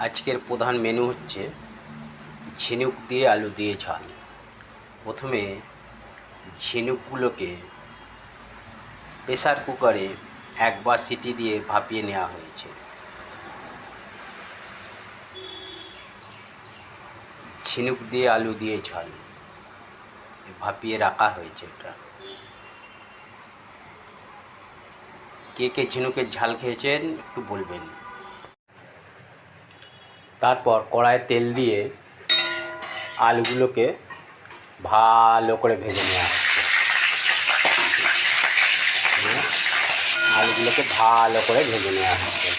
আজকের প্রধান মেনু হচ্ছে ঝিনুক দিয়ে আলু দিয়ে ঝাল। প্রথমে ঝিনুকগুলোকে প্রেসার কুকারে একবার সিটি দিয়ে ভাপিয়ে নেওয়া হয়েছে। ঝিনুক দিয়ে আলু দিয়ে ঝাল ভাপিয়ে রাখা হয়েছে। এটা কে কে ঝিনুকের ঝাল খেয়েছেন একটু বলবেন। তারপর কড়াইয়ে তেল দিয়ে আলুগুলোকে ভালো করে ভেজে নেওয়া হচ্ছে। আলুগুলোকে ভালো করে ভেজে নেওয়া হচ্ছে।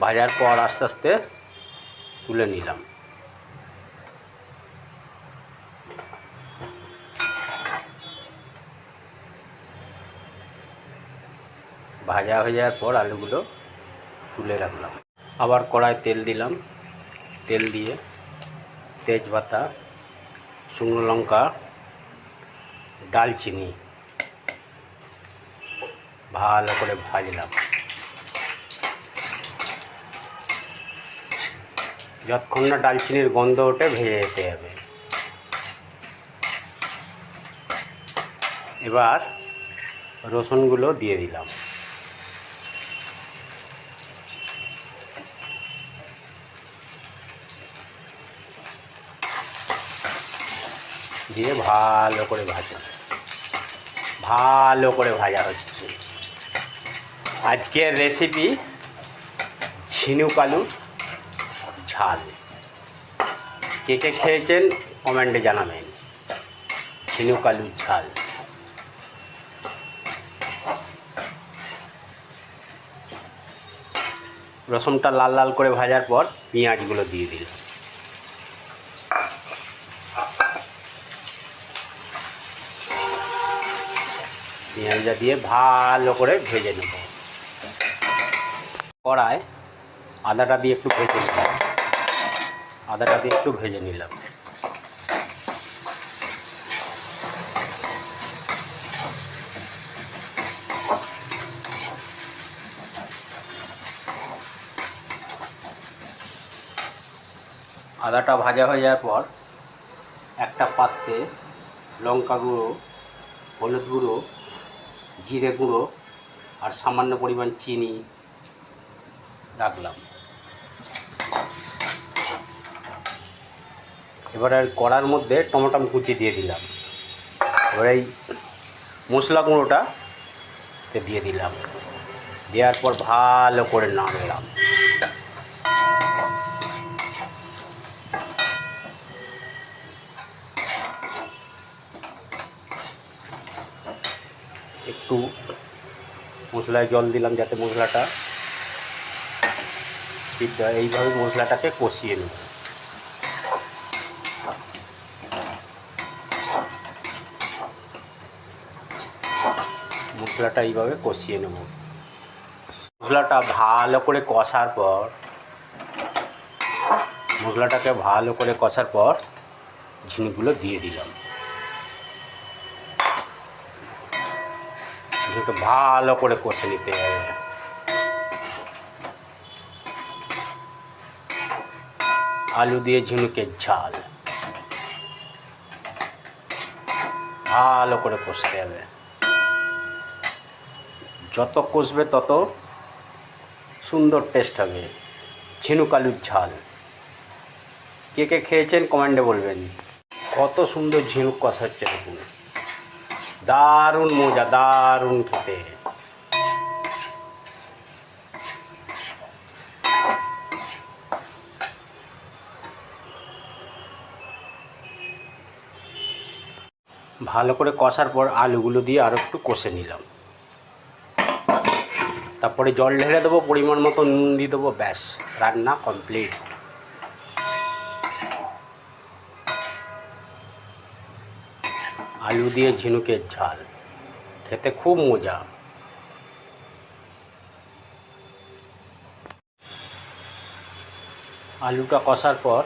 ভাজার পর আস্তে আস্তে তুলে নিলাম। ভাজা হয়ে যাওয়ার পর আলুগুলো তুলে রাখলাম। আবার কড়ায় তেল দিলাম। তেল দিয়ে তেজপাতা, শুকনো লঙ্কা, ডালচিনি ভালো করে ভাজলাম। যতক্ষণ না ডালচিনির গন্ধ ওঠে ভেজে যেতে হবে। এবার রসুনগুলো দিয়ে দিলাম। দিয়ে ভালো করে ভাজা হচ্ছে। আজকের রেসিপি ঝিনুক আলুর ঝাল। কে কে খেয়েছেন কমেন্টে জানাবেন। ঝিনুক আলুর ঝাল। রসুনটা লাল লাল করে ভাজার পর পেঁয়াজগুলো দিয়ে দিলাম। পেঁয়াজটা দিয়ে ভালো করে ভেজে নেব। কড়ায় আদাটা দিয়ে একটু ভেজে নিলাম। আদাটা ভাজা হয়ে যাওয়ার পর একটা পাত্রে লঙ্কা গুঁড়ো, হলুদ গুঁড়ো, জিরে গুঁড়ো আর সামান্য পরিমাণ চিনি রাখলাম। এবার আর কড়ার মধ্যে টমেটো কুচি দিয়ে দিলাম। এবার এই মশলা গুঁড়োটা দিয়ে দিলাম। দেওয়ার পর ভালো করে নাড়লাম। একটু মশলায় জল দিলাম যাতে মশলাটা সিদ্ধ হয়। এইভাবে মশলাটাকে কষিয়ে নেব। মশলাটা এইভাবে কষিয়ে নেব। মশলাটাকে ভালো করে কষার পর ঝিনুকগুলো দিয়ে দিলাম। ঝিনুকটা ভালো করে কষে নিতে হবে। আলু দিয়ে ঝিনুকের ঝাল ভালো করে কষতে হবে। যত কষবে তত সুন্দর টেস্ট হবে ঝিনুক আলুর ঝাল। কে কে খেয়েছেন কমেন্টে বলবেন। কত সুন্দর ঝিনুক কষা হচ্ছে দেখুন। দারুণ মজা, দারুণ খেতে। ভালো করে কষার পর আলুগুলো দিয়ে আরও একটু কষে নিলাম। তারপরে জল ঢেলে দেবো, পরিমাণ মতো নুন দিয়ে দেবো, ব্যাস রান্না কমপ্লিট। আলু দিয়ে ঝিনুকের ঝাল খেতে খুব মজা। আলুটা কষার পর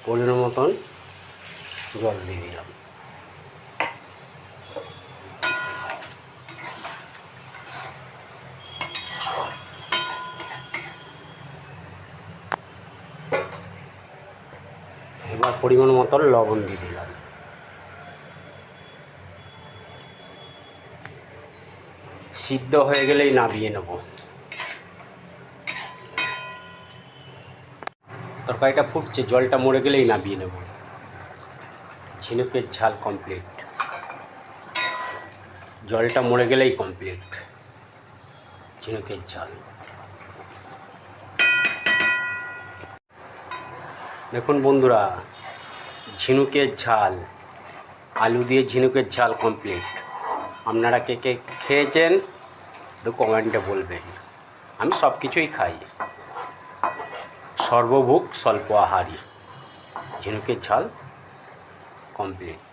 পরিমাণ মতন জল দিয়ে দিলাম। পরিমাণ মতো লবণ দিয়ে দিলাম। সিদ্ধ হয়ে গেলেই নামিয়ে নেব। তরকারিটা ফুটছে, জলটা মরে গেলেই নামিয়ে নেব। ঝিনুকের ঝাল কমপ্লিট, জলটা মরে গেলেই কমপ্লিট ঝিনুকের ঝাল। দেখুন বন্ধুরা, ঝিনুকের ঝাল, আলু দিয়ে ঝিনুকের ঝাল কমপ্লিট। আপনারা কে কে খেয়েছেন একটু কমেন্টে বলবেন। আমি সব কিছুই খাই, সর্বভুক স্বল্প আহারী। ঝিনুকের ঝাল কমপ্লিট।